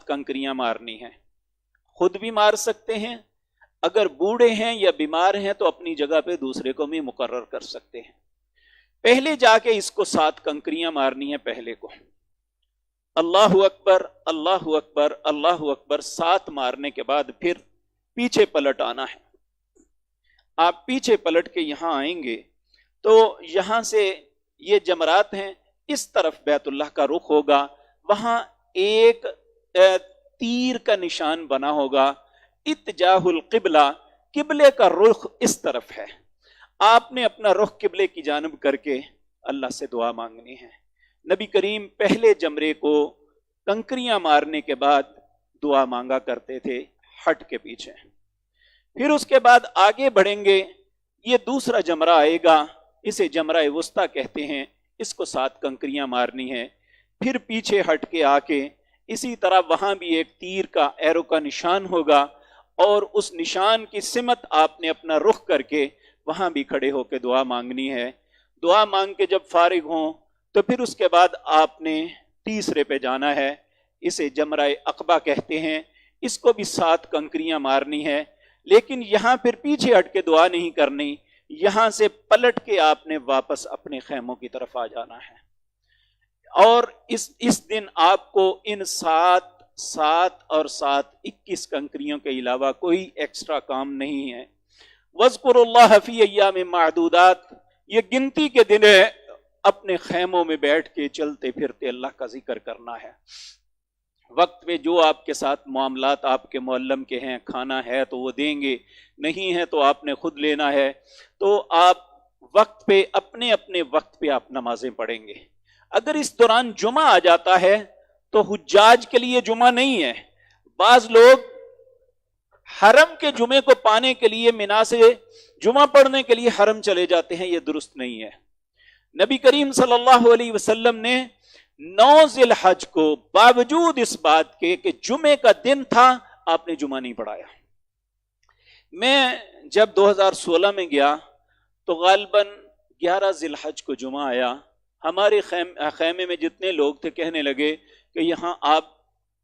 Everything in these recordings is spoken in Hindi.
कंकरियां मारनी हैं। खुद भी मार सकते हैं, अगर बूढ़े हैं या बीमार हैं तो अपनी जगह पे दूसरे को भी मुकर्रर कर सकते हैं। पहले जाके इसको 7 कंकरियां मारनी है पहले को। अल्लाहु अकबर, अल्लाहु अकबर, अल्लाहु अकबर 7 मारने के बाद फिर पीछे पलट आना है। आप पीछे पलट के यहां आएंगे तो यहां से ये जमरात हैं, इस तरफ बैतुल्लाह का रुख होगा, वहां एक तीर का निशान बना होगा। इत्जाहुल किबला, किबले का रुख इस तरफ है। आपने अपना रुख किबले की जानब करके अल्लाह से दुआ मांगनी है। नबी करीम पहले जमरे को कंकरियां मारने के बाद दुआ मांगा करते थे हट के पीछे। फिर उसके बाद आगे बढ़ेंगे, ये दूसरा जमरा आएगा, इसे जमरा वुस्ता कहते हैं, इसको 7 कंकरियां मारनी है। फिर पीछे हट के आके इसी तरह वहां भी एक तीर का, एरो का निशान होगा और उस निशान की सिमत आपने अपना रुख करके वहां भी खड़े होकर दुआ मांगनी है। दुआ मांग के जब फारिग हों तो फिर उसके बाद आपने तीसरे पे जाना है, इसे जमरा अकबा कहते हैं, इसको भी 7 कंकरियां मारनी है। लेकिन यहां फिर पीछे हट के दुआ नहीं करनी, यहां से पलट के आपने वापस अपने खेमों की तरफ आ जाना है। और इस दिन आपको इन 7 और 7 21 कंकरियों के अलावा कोई एक्स्ट्रा काम नहीं है। वज़्कुरुल्लाह फी अय्याम मादूदात, ये गिनती के दिन है, अपने खेमों में बैठ के चलते फिरते अल्लाह का जिक्र करना है। वक्त पे जो आपके साथ मामलात आपके मुअल्लम के हैं, खाना है तो वो देंगे, नहीं है तो आपने खुद लेना है। तो आप वक्त पे अपने अपने वक्त पे आप नमाजें पढ़ेंगे। अगर इस दौरान जुमा आ जाता है तो हुज्जाज के लिए जुमा नहीं है। बाज लोग हरम के जुमे को पाने के लिए मिना से जुमा पढ़ने के लिए हरम चले जाते हैं, यह दुरुस्त नहीं है। नबी करीम सल्लल्लाहु अलैहि वसल्लम ने 9 ज़िलहज को बावजूद इस बात के कि जुमे का दिन था, आपने जुमा नहीं पढ़ाया। मैं जब 2016 में गया तो गालिबन 11 ज़िलहज को जुमा आया। हमारे खैमे में जितने लोग थे कहने लगे कि यहाँ आप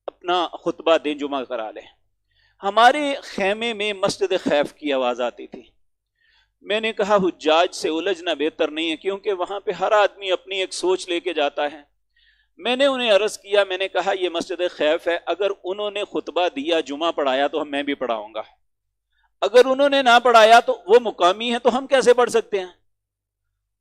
अपना खुतबा दें, जुमा करा लें। हमारे खैमे में मस्जिद खैफ की आवाज़ आती थी। मैंने कहा हुज्जाज से उलझना बेहतर नहीं है, क्योंकि वहां पे हर आदमी अपनी एक सोच लेके जाता है। मैंने उन्हें अर्ज किया, मैंने कहा ये मस्जिद खैफ है, अगर उन्होंने खुतबा दिया, जुमा पढ़ाया तो मैं भी पढ़ाऊंगा। अगर उन्होंने ना पढ़ाया तो वो मुकामी है, तो हम कैसे पढ़ सकते हैं।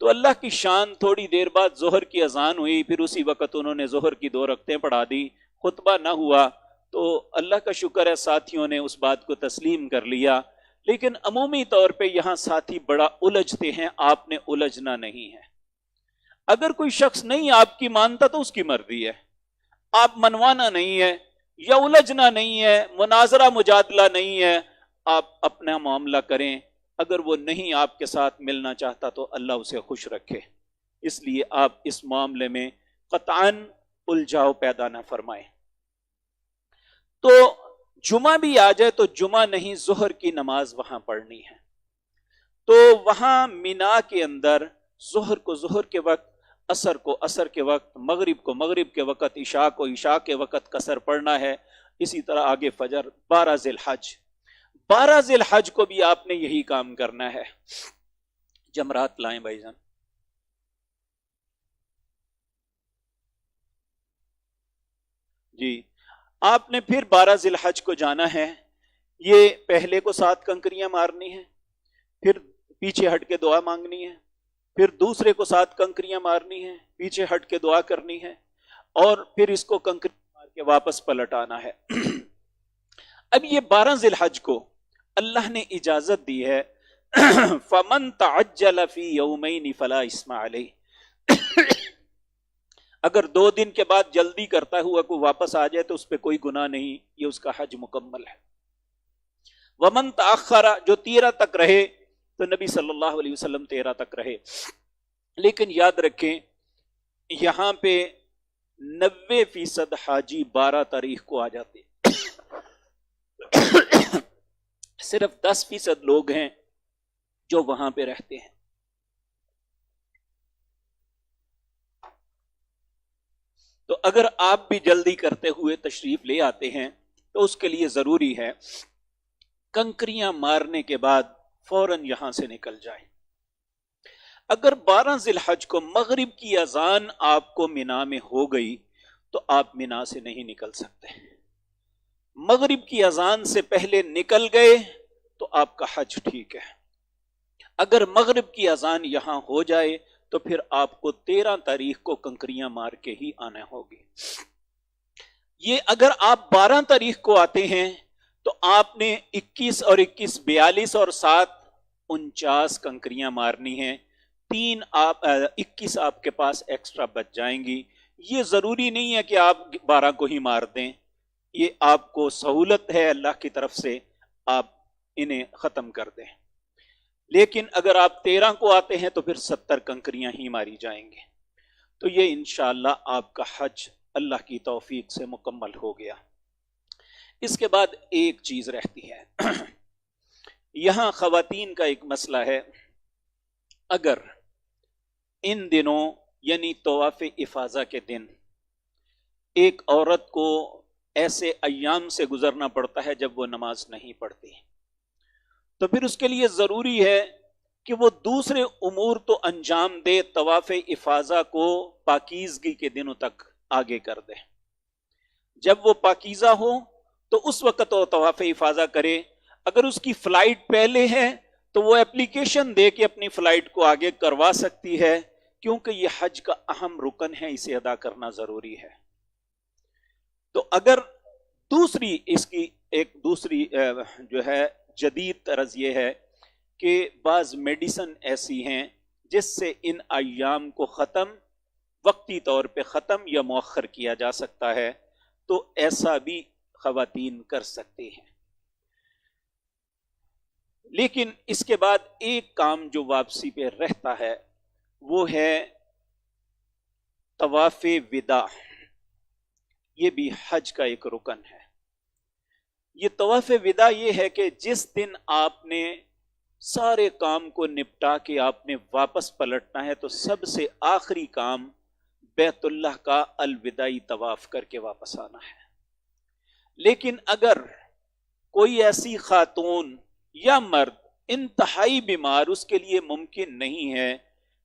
तो अल्लाह की शान, थोड़ी देर बाद जोहर की अजान हुई, फिर उसी वक्त उन्होंने जोहर की 2 रकतें पढ़ा दी। खुतबा ना हुआ तो अल्लाह का शुक्र है साथियों ने उस बात को तस्लीम कर लिया। लेकिन अमूमी तौर पे यहां साथी बड़ा उलझते हैं, आपने उलझना नहीं है। अगर कोई शख्स नहीं आपकी मानता तो उसकी मर्जी है, आप मनवाना नहीं है या उलझना नहीं है, मुनाजरा मुजादला नहीं है, आप अपना मामला करें। अगर वो नहीं आपके साथ मिलना चाहता तो अल्लाह उसे खुश रखे, इसलिए आप इस मामले में कतअन उलझाव पैदा ना फरमाएं। तो जुमा भी आ जाए तो जुमा नहीं, जोहर की नमाज वहां पढ़नी है। तो वहां मिना के अंदर जोहर को जोहर के वक्त, असर को असर के वक्त, मगरिब को मगरिब के वक्त, इशा को इशा के वक्त कसर पढ़ना है। इसी तरह आगे फजर, 12 ज़िलहज, 12 ज़िलहज को भी आपने यही काम करना है। जमरात लाएं भाईजान। जी, आपने फिर 12 ज़िलहज को जाना है। ये पहले को 7 कंकरियां मारनी है, फिर पीछे हट के दुआ मांगनी है, फिर दूसरे को 7 कंकरियां मारनी है, पीछे हट के दुआ करनी है, और फिर इसको कंकरी मार के वापस पलट आना है। अब ये 12 ज़िलहज को अल्लाह ने इजाजत दी है, फमन तअज्जल फी यौमैन फला इस्मा अलैह। अगर 2 दिन के बाद जल्दी करता हुआ कोई वापस आ जाए तो उस पर कोई गुनाह नहीं, ये उसका हज मुकम्मल है। वमन तअख्खरा, जो 13 तक रहे, तो नबी सल्लल्लाहु अलैहि वसल्लम 13 तक रहे। लेकिन याद रखें यहां पे 90% हाजी 12 तारीख को आ जाते, सिर्फ 10% लोग हैं जो वहां पे रहते हैं। तो अगर आप भी जल्दी करते हुए तशरीफ ले आते हैं तो उसके लिए जरूरी है कंकरियां मारने के बाद फौरन यहां से निकल जाए। अगर 12 जिलहज को मगरिब की अजान आपको मिना में हो गई तो आप मिना से नहीं निकल सकते। मगरिब की अजान से पहले निकल गए तो आपका हज ठीक है। अगर मगरिब की अजान यहां हो जाए तो फिर आपको 13 तारीख को कंकरियां मार के ही आना होगी। ये अगर आप 12 तारीख को आते हैं तो आपने 21 और 21 42 और 7 49 कंकरियां मारनी हैं। 21 आपके पास एक्स्ट्रा बच जाएंगी। ये जरूरी नहीं है कि आप 12 को ही मार दें, ये आपको सहूलत है अल्लाह की तरफ से, आप इन्हें खत्म कर दें। लेकिन अगर आप 13 को आते हैं तो फिर 70 कंकरियां ही मारी जाएंगे। तो ये इंशाअल्लाह आपका हज अल्लाह की तौफीक से मुकम्मल हो गया। इसके बाद एक चीज रहती है यहां खवातीन का एक मसला है। अगर इन दिनों यानी तवाफ इफाजा के दिन एक औरत को ऐसे अय्याम से गुजरना पड़ता है जब वो नमाज नहीं पढ़ती, तो फिर उसके लिए जरूरी है कि वो दूसरे उमूर तो अंजाम दे, तवाफ इफाजा को पाकीज़गी के दिनों तक आगे कर दे। जब वो पाकीज़ा हो तो उस वक्त वो तवाफ इफाजा करे। अगर उसकी फ्लाइट पहले है तो वो एप्लीकेशन दे के अपनी फ्लाइट को आगे करवा सकती है, क्योंकि ये हज का अहम रुकन है, इसे अदा करना जरूरी है। तो अगर दूसरी इसकी एक दूसरी जो है जदीद तर्ज ये है कि बाज मेडिसिन ऐसी हैं जिससे इन अय्याम को ख़त्म, वक्ती तौर पे ख़त्म या मुअख्खर किया जा सकता है, तो ऐसा भी ख़वातीन कर सकती हैं। लेकिन इसके बाद एक काम जो वापसी पे रहता है वो है तवाफ़े विदा। ये भी हज का एक रुकन है। ये तवाफ़े विदा ये है कि जिस दिन आपने सारे काम को निपटा के आपने वापस पलटना है तो सबसे आखिरी काम बैतुल्लाह का अलविदाई तवाफ करके वापस आना है। लेकिन अगर कोई ऐसी खातून या मर्द इंतहाई बीमार, उसके लिए मुमकिन नहीं है,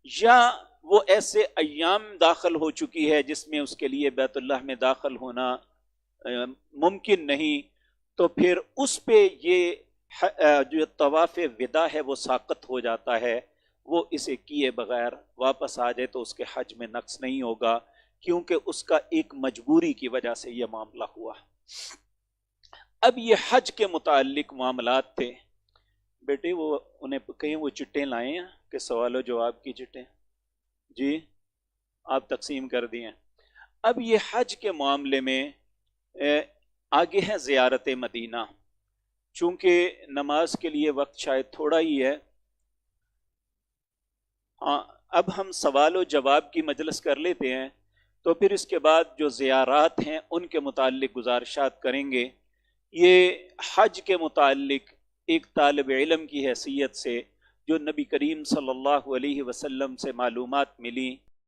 या वो ऐसे अय्याम दाखिल हो चुकी है जिसमें उसके लिए बैतुल्लाह में दाखिल होना मुमकिन नहीं, तो फिर उस पे ये जो तवाफ़े विदा है वो साक़त हो जाता है। वो इसे किए बगैर वापस आ जाए तो उसके हज में नक्स नहीं होगा, क्योंकि उसका एक मजबूरी की वजह से यह मामला हुआ। अब ये हज के मुताल्लिक मामलात थे। बेटे वो उन्हें कहीं वो चिट्टे लाए हैं कि सवालों जवाब की चिट्टे जी आप तकसीम कर दिए। अब ये हज के मामले में आगे है ज़ियारत मदीना। चूंकि नमाज के लिए वक्त शायद थोड़ा ही है, हाँ, अब हम सवाल और जवाब की मजलिस कर लेते हैं, तो फिर इसके बाद जो ज़ियारात हैं उनके मुताल्लिक गुजारिशात करेंगे। ये हज के मुताल्लिक एक तालिब इल्म की हैसियत से जो नबी करीम सल्लल्लाहु अलैहि वसल्लम से मालूमात मिली